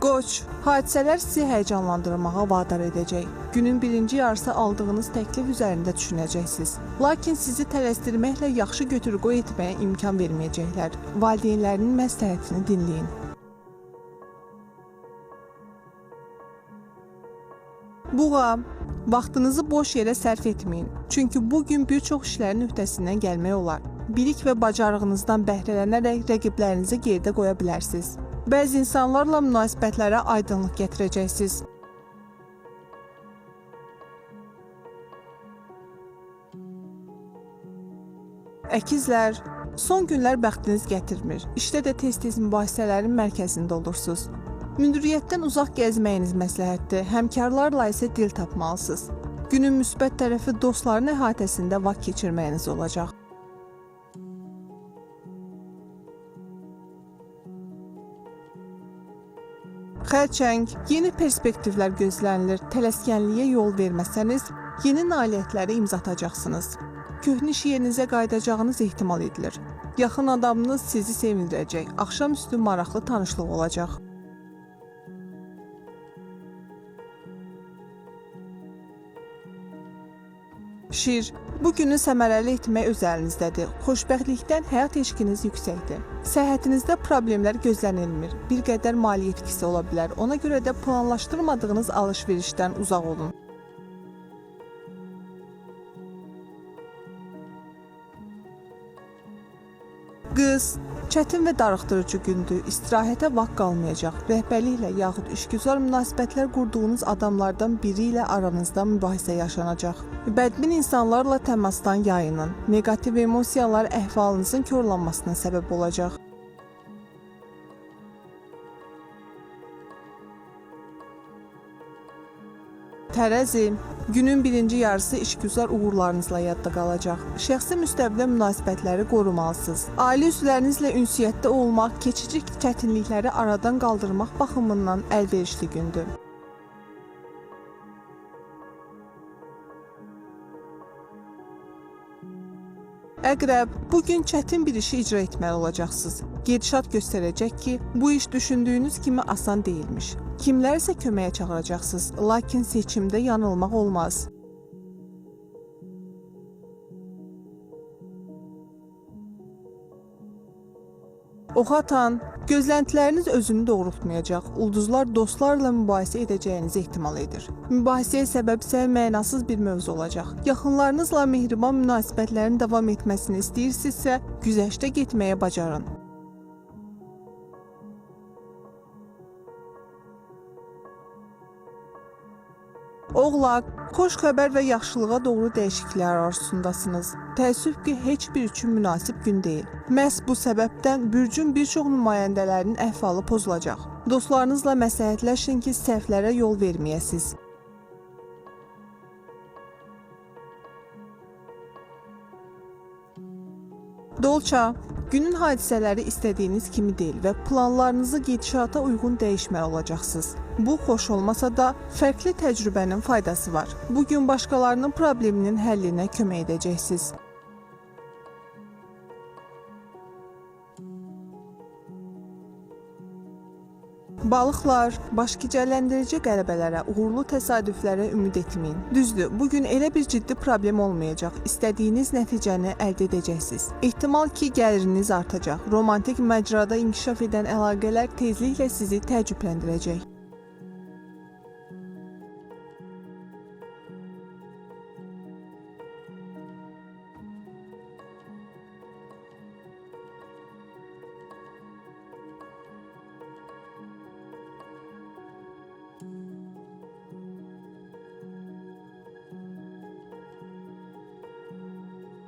Qoç, hadisələr sizi həyəcanlandırmağa vadar edəcək. Günün birinci yarısı aldığınız təklif üzərində düşünəcəksiniz. Lakin sizi tələsdirməklə yaxşı götür-qoy etməyə imkan verməyəcəklər. Valideynlərinin məsləhətini dinləyin. Buğa, vaxtınızı boş yerə sərf etməyin. Çünki bugün bir çox işlərin öhdəsindən gəlmək olar. Bilik və bacarığınızdan bəhrələnərək rəqiblərinizi geridə qoya bilərsiniz. Bəzi insanlarla münasibətlərə aydınlıq gətirəcəksiniz. Əkizlər, son günlər bəxtiniz gətirmir. İşdə də tez-tez mübahisələrin mərkəzində olursunuz. Müdiriyyətdən uzaq gəzməyiniz məsləhətdir, həmkarlarla isə dil tapmalısınız. Günün müsbət tərəfi dostların əhatəsində vaxt keçirməyiniz olacaq. Xərçəng, yeni perspektivlər gözlənilir. Tələskənliyə yol verməsəniz, yeni nailiyyətləri imza atacaqsınız. Köhnə iş yerinizə qayıdacağınız ehtimal edilir. Yaxın adamınız sizi sevindirəcək. Axşamüstü maraqlı tanışlıq olacaq. Şir, bu günü səmərəli etmək öz əlinizdədir. Xoşbəxtlikdən həyat eşqiniz yüksəkdir. Səhhətinizdə problemlər gözlənilmir. Bir qədər maliyyə itkisi ola bilər. Ona görə də planlaşdırmadığınız alış-verişdən uzaq olun. Qız, çətin və darıxdırıcı gündür. İstirahətə vaxt qalmayacaq. Rəhbərliklə yaxud işgüzar münasibətlər qurduğunuz adamlardan biri ilə aranızda mübahisə yaşanacaq. Bədmin insanlarla təmasdan yayının. Negativ emosiyalar əhvalınızın korlanmasına səbəb olacaq. Tərəzi, günün birinci yarısı işgüzar uğurlarınızla yadda qalacaq. Şəxsi müstəvidə münasibətləri qorumalısınız. Ailə üzvlərinizlə ünsiyyətdə olmaq, keçici çətinlikləri aradan qaldırmaq baxımından əlverişli gündür. Əqrəb, bugün çətin bir işi icra etməli olacaqsınız. Gedişat göstərəcək ki, bu iş düşündüyünüz kimi asan deyilmiş. Kimlərsə köməyə çağıracaqsınız, lakin seçimdə yanılmaq olmaz. Ox atan, gözləntiləriniz özünü doğrultmayacaq. Ulduzlar dostlarla mübahisə edəcəyiniz ehtimal edir. Mübahisəyə səbəbsə mənasız bir mövzu olacaq. Yaxınlarınızla mehriban münasibətlərin davam etməsini istəyirsinizsə, güzəştə getməyə bacarın. Oğlaq, xoş xəbər və yaxşılığa doğru dəyişikliklər arzusundasınız. Təəssüf ki, heç bir üçün münasib gün deyil. Məhz bu səbəbdən bürcün bir çox nümayəndələrinin əhvalı pozulacaq. Dostlarınızla məsləhətləşin ki, səhvlərə yol verməyəsiniz. Dolça, günün hadisələri istədiyiniz kimi deyil və planlarınızı gedişata uyğun dəyişməli olacaqsınız. Bu, xoş olmasa da, fərqli təcrübənin faydası var. Bugün başqalarının probleminin həllinə kömək edəcəksiniz. Balıqlar, başgicəlləndirici qələbələrə, uğurlu təsadüflərə ümid etməyin. Düzdür, bugün elə bir ciddi problem olmayacaq. İstədiyiniz nəticəni əldə edəcəksiniz. Ehtimal ki, gəliriniz artacaq. Romantik məcrada inkişaf edən əlaqələr tezliklə sizi təəccübləndirəcək.